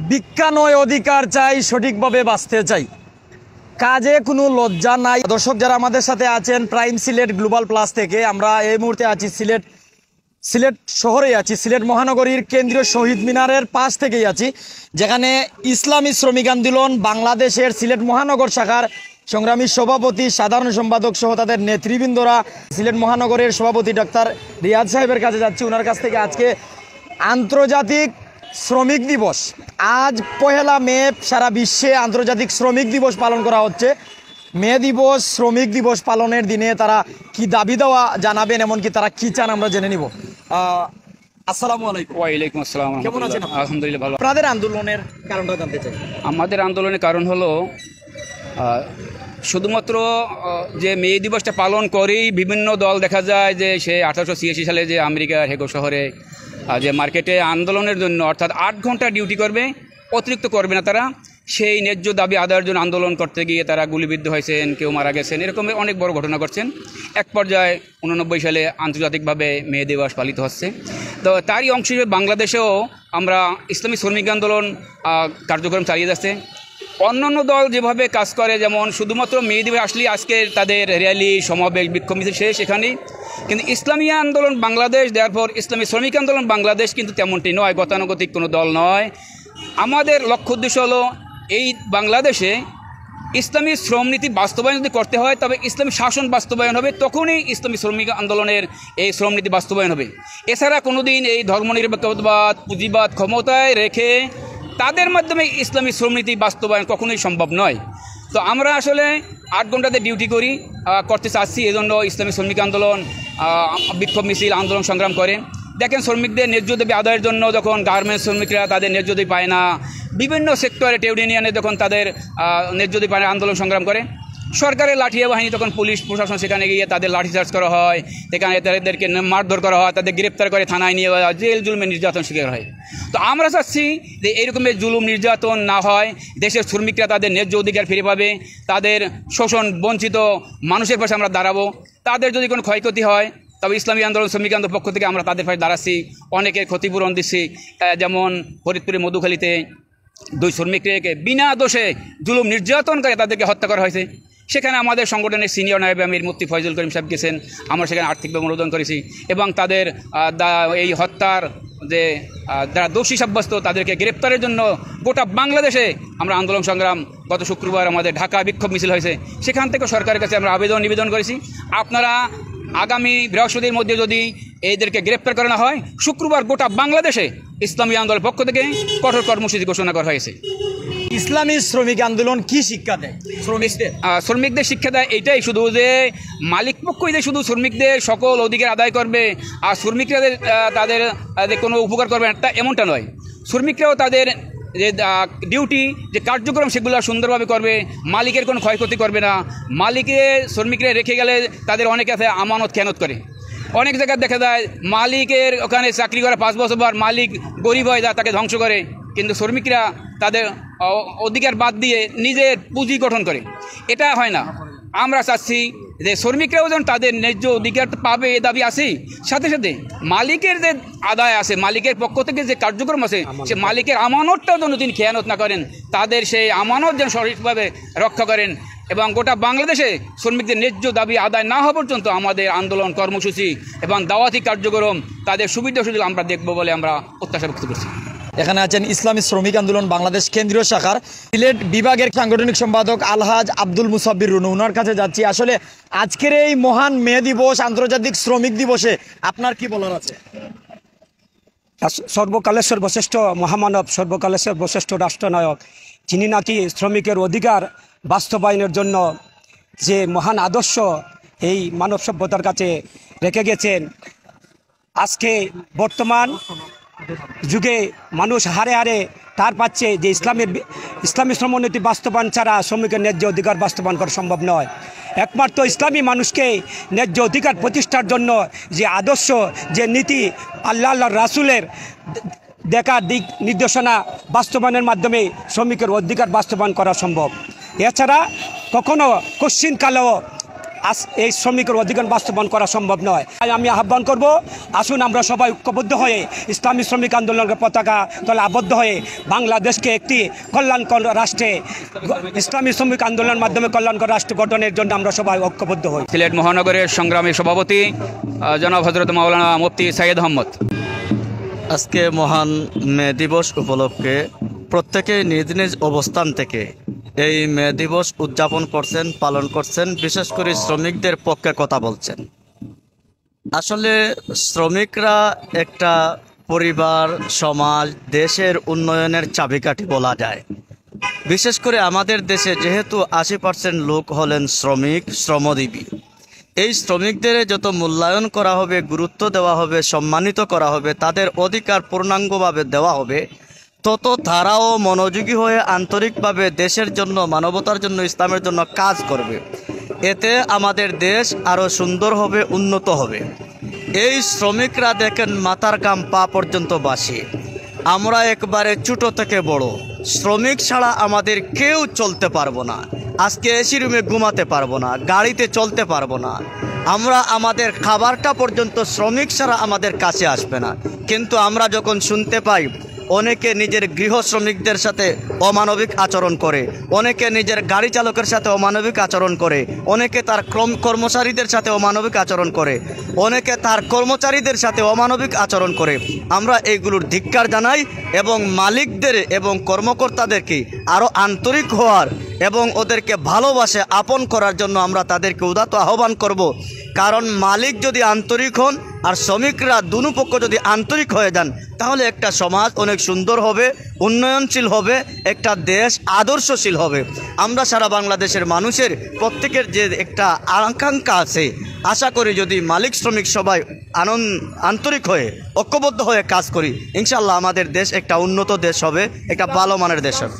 ভিক্ষা নয় অধিকার চাই, সঠিকভাবে বাঁচতে চাই, কাজে কোনো লজ্জা নাই। দর্শক যারা আমাদের সাথে আছেন প্রাইম সিলেট গ্লোবাল প্লাস থেকে, আমরা এই মুহূর্তে আছি সিলেট শহরে আছি, সিলেট মহানগরীর কেন্দ্রীয় শহীদ মিনারের পাশ থেকেই আছি, যেখানে ইসলামী শ্রমিক আন্দোলন বাংলাদেশের সিলেট মহানগর শাখার সংগ্রামী সভাপতি, সাধারণ সম্পাদক সহ তাদের নেতৃবৃন্দরা সিলেট মহানগরের সভাপতি ডাক্তার রিয়াদ সাহেবের কাছে যাচ্ছি। ওনার কাছ থেকে আজকে আন্তর্জাতিক শ্রমিক দিবস, আজ 1 মে সারা বিশ্বে আন্তর্জাতিক শ্রমিক দিবস পালন করা হচ্ছে। মে দিবস, শ্রমিক দিবস পালনের দিনে তারা কি দাবি দেওয়া জানাবেন, এমনকি তারা কি চান আমরা জেনে নিব। আসসালামু আলাইকুম। ওয়ালাইকুম আসসালাম। কেমন আছেন? আলহামদুলিল্লাহ ভালো। আপনাদের আন্দোলনের কারণটা জানতে চাই। আমাদের আন্দোলনের কারণ হলো শুধুমাত্র যে মে দিবসটা পালন করেই বিভিন্ন দল দেখা যায় যে সে 1886 সালে যে আমেরিকার হেগো শহরে যে মার্কেটে আন্দোলনের জন্য অর্থাৎ 8 ঘন্টা ডিউটি করবে, অতিরিক্ত করবে না তারা, সেই ন্যায্য দাবি আদায়ের জন্য আন্দোলন করতে গিয়ে তারা গুলিবিদ্ধ হয়েছেন, কেউ মারা গেছেন, এরকম অনেক বড় ঘটনা ঘটছেন। এক পর্যায়ে 89 সালে আন্তর্জাতিকভাবে মে দিবস পালিত হচ্ছে। তো তারই অংশ হিসেবে বাংলাদেশেও আমরা ইসলামী শ্রমিক আন্দোলন কার্যক্রম চালিয়ে যাচ্ছে। অন্যান্য দল যেভাবে কাজ করে, যেমন শুধুমাত্র মে দিবস আসলেই আজকে তাদের র্যালি, সমাবেশ, বিক্ষোভ মিছিল শেষ এখানেই, কিন্তু ইসলামী আন্দোলন বাংলাদেশ, দেয়ারপর ইসলামী শ্রমিক আন্দোলন বাংলাদেশ কিন্তু তেমনটি নয়, গতানুগতিক কোনো দল নয়। আমাদের লক্ষ্য উদ্দেশ্য হলো এই বাংলাদেশে ইসলামী শ্রমনীতি বাস্তবায়ন যদি করতে হয়, তবে ইসলামী শাসন বাস্তবায়ন হবে, তখনই ইসলামী শ্রমিক আন্দোলনের এই শ্রমনীতি বাস্তবায়ন হবে। এছাড়া কোনো দিন এই ধর্মনিরপেক্ষবাদ, পুঁজিবাদ ক্ষমতায় রেখে তাদের মাধ্যমে ইসলামী শ্রমনীতি বাস্তবায়ন কখনোই সম্ভব নয়। তো আমরা আসলে 8 ঘন্টাতে ডিউটি করতে চাচ্ছি, এজন্য ইসলামী শ্রমিক আন্দোলন বিক্ষোভ মিছিল, আন্দোলন সংগ্রাম করে। দেখেন, শ্রমিকদের ন্যায্য দাবি আদায়ের জন্য যখন গার্মেন্টস শ্রমিকরা তাদের ন্যায্য দাবি পায় না, বিভিন্ন সেক্টরে ট্রেড ইউনিয়নে যখন তাদের ন্যায্য দাবি পায় না, আন্দোলন সংগ্রাম করে, সরকারের লাঠিয়া বাহিনী তখন পুলিশ প্রশাসন সেখানে গিয়ে তাদের লাঠিচার্জ করা হয়, সেখানে তাদেরকে মারধর করা হয়, তাদের গ্রেপ্তার করে থানায় নিয়ে জেল জুলুমের নির্যাতন শিকার হয়। তো আমরা চাচ্ছি যে এইরকমের জুলুম নির্যাতন না হয়, দেশের শ্রমিকরা তাদের ন্যায্য অধিকার ফিরে পাবে, তাদের শোষণ বঞ্চিত মানুষের পাশে আমরা দাঁড়াবো। তাদের যদি কোনো ক্ষয়ক্ষতি হয়, তবে ইসলামী আন্দোলন, শ্রমিক আন্দোলন পক্ষ থেকে আমরা তাদের পাশে দাঁড়াচ্ছি, অনেকের ক্ষতিপূরণ দিচ্ছি। যেমন ফরিদপুরে মধুখালীতে 2 শ্রমিককে বিনা দোষে জুলুম নির্যাতন করে তাদেরকে হত্যা করা হয়েছে। সেখানে আমাদের সংগঠনের সিনিয়র নায়েব আমির মুফতি ফয়জুল করিম সাহেব গেছেন, আমরা সেখানে আর্থিকভাবে অনুদান করেছি এবং তাদের এই হত্যার যে যারা দোষী সাব্যস্ত তাদেরকে গ্রেপ্তারের জন্য গোটা বাংলাদেশে আমরা আন্দোলন সংগ্রাম, গত শুক্রবার আমাদের ঢাকা বিক্ষোভ মিছিল হয়েছে, সেখান থেকে সরকারের কাছে আমরা নিবেদন করেছি, আপনারা আগামী বৃহস্পতির মধ্যে যদি এদেরকে গ্রেপ্তার করানো হয়, শুক্রবার গোটা বাংলাদেশে ইসলামী আন্দোলনের পক্ষ থেকে কঠোর কর্মসূচি ঘোষণা করা হয়েছে। ইসলামী শ্রমিক আন্দোলন কি শিক্ষা দেয় শ্রমিকদের? শিক্ষা দেয় এইটাই শুধু যে মালিক পক্ষই যে শুধু শ্রমিকদের সকল অধিকার আদায় করবে আর শ্রমিকরা তাদের কোনো উপকার করবে না, এমনটা নয়। শ্রমিকরাও তাদের যে ডিউটি, যে কার্যক্রম, সেগুলো সুন্দরভাবে করবে, মালিকের কোনো ক্ষয়ক্ষতি করবে না। শ্রমিকরা রেখে গেলে তাদের অনেকে আছে আমানত খেয়ানত করে। অনেক জায়গায় দেখা যায় মালিকের ওখানে চাকরি করা 5 বছর পর মালিক গরিব হয়, যা তাকে ধ্বংস করে, কিন্তু শ্রমিকরা তাদের অধিকার বাদ দিয়ে নিজের পুঁজি গঠন করে। এটা হয় না। আমরা চাচ্ছি যে শ্রমিকরাও যেন তাদের ন্যায্য অধিকার পাবে, এ দাবি আছে। সাথে সাথে মালিকের যে আদায় আছে, মালিকের পক্ষ থেকে যে কার্যক্রম আছে, সে মালিকের আমানতটাও যেন তিনি খেয়ানত না করেন, তাদের সেই আমানত যেন সঠিকভাবে রক্ষা করেন। এবং গোটা বাংলাদেশে শ্রমিকদের ন্যায্য দাবি আদায় না হওয়া পর্যন্ত আমাদের আন্দোলন কর্মসূচি এবং দাওয়াতি কার্যক্রম, তাদের সুবিধা সুযোগ আমরা দেখব বলে আমরা প্রত্যাশা ব্যক্ত করছি। এখানে আছেন ইসলামী শ্রমিক আন্দোলন বাংলাদেশ কেন্দ্রীয় শাখার সিলেট বিভাগের সাংগঠনিক সম্পাদক আলহাজ আব্দুল মুসাব্বির রুনু, ওনার কাছে যাচ্ছি। আসলে আজকের এই মহান মে দিবস, আন্তর্জাতিক শ্রমিক দিবসে আপনার কি বলার আছে? সর্বকালের সর্বশ্রেষ্ঠ মহামানব, সর্বকালের সর্বশ্রেষ্ঠ রাষ্ট্রনায়ক, যিনি নাকি শ্রমিকের অধিকার বাস্তবায়নের জন্য যে মহান আদর্শ এই মানব সভ্যতার কাছে রেখে গেছেন, আজকে বর্তমান যুগে মানুষ হারে হারে তার পাচ্ছে যে ইসলামী শ্রমনীতি বাস্তবায়ন ছাড়া শ্রমিকের ন্যায্য অধিকার বাস্তবায়ন করা সম্ভব নয়। একমাত্র ইসলামী মানুষকে ন্যায্য অধিকার প্রতিষ্ঠার জন্য যে আদর্শ, যে নীতি আল্লাহ রাসূলের দেখা দিক নির্দেশনা বাস্তবায়নের মাধ্যমে শ্রমিকের অধিকার বাস্তবায়ন করা সম্ভব। এছাড়া কখনো কোশ্চিনকালেও এই শ্রমিকের অধিকার বাস্তবায়ন করা সম্ভব নয়। তাই আমি আহ্বান করব, আসুন আমরা সবাই ঐক্যবদ্ধ হয়ে ইসলামী শ্রমিক আন্দোলনের পতাকা তলে আবদ্ধ হয়ে বাংলাদেশকে একটি কল্যাণকর রাষ্ট্রে, ইসলামী শ্রমিক আন্দোলনের মাধ্যমে কল্যাণকর রাষ্ট্র গঠনের জন্য আমরা সবাই ঐক্যবদ্ধ হই। সিলেট মহানগরের সংগ্রামী সভাপতি জনাব হযরত মাওলানা মুফতি সাইয়েদ আহমদ। আজকে মহান মে দিবস উপলক্ষে প্রত্যেকে নিজ নিজ অবস্থান থেকে এই মে দিবস উদযাপন করছেন, পালন করছেন, বিশেষ করে শ্রমিকদের পক্ষে কথা বলছেন। আসলে শ্রমিকরা একটা পরিবার, সমাজ, দেশের উন্নয়নের চাবিকাঠি বলা যায়। বিশেষ করে আমাদের দেশে যেহেতু 80% লোক হলেন শ্রমিক, শ্রমজীবী, এই শ্রমিকদের যত মূল্যায়ন করা হবে, গুরুত্ব দেওয়া হবে, সম্মানিত করা হবে, তাদের অধিকার পূর্ণাঙ্গভাবে দেওয়া হবে, তত তারাও মনোযোগী হয়ে আন্তরিকভাবে দেশের জন্য, মানবতার জন্য, ইসলামের জন্য কাজ করবে। এতে আমাদের দেশ আরও সুন্দর হবে, উন্নত হবে। এই শ্রমিকরা দেখেন মাথার ঘাম পা পর্যন্ত বাসি। আমরা একবারে ছোট থেকে বড় শ্রমিক ছাড়া আমাদের কেউ চলতে পারবো না। আজকে এসি রুমে ঘুমাতে পারবো না, গাড়িতে চলতে পারবো না। আমরা আমাদের খাবারটা পর্যন্ত শ্রমিক ছাড়া আমাদের কাছে আসবে না। কিন্তু আমরা যখন শুনতে পাই অনেকে নিজের গৃহ শ্রমিকদের সাথে অমানবিক আচরণ করে, অনেকে নিজের গাড়ি চালকের সাথে অমানবিক আচরণ করে, অনেকে তার কর্মচারীদের সাথে অমানবিক আচরণ করে, অনেকে তার কর্মচারীদের সাথে অমানবিক আচরণ করে, আমরা এইগুলোর ধিক্কার জানাই এবং মালিকদের এবং কর্মকর্তাদেরকে আরও আন্তরিক হওয়ার এবং ওদেরকে ভালোবাসে আপন করার জন্য আমরা তাদেরকে উদাত্ত আহ্বান করব। কারণ মালিক যদি আন্তরিক হন আর শ্রমিকরা দুনো পক্ষ যদি আন্তরিক হয়ে যান, তাহলে একটা সমাজ অনেক সুন্দর হবে, উন্নয়নশীল হবে, একটা দেশ আদর্শশীল হবে। আমরা সারা বাংলাদেশের মানুষের প্রত্যেকের যে একটা আকাঙ্ক্ষা আছে, আশা করি যদি মালিক শ্রমিক সবাই আন্তরিক হয়ে ঐক্যবদ্ধ হয়ে কাজ করি, ইনশাল্লাহ আমাদের দেশ একটা উন্নত দেশ হবে, একটা ভালো মানের দেশ হবে।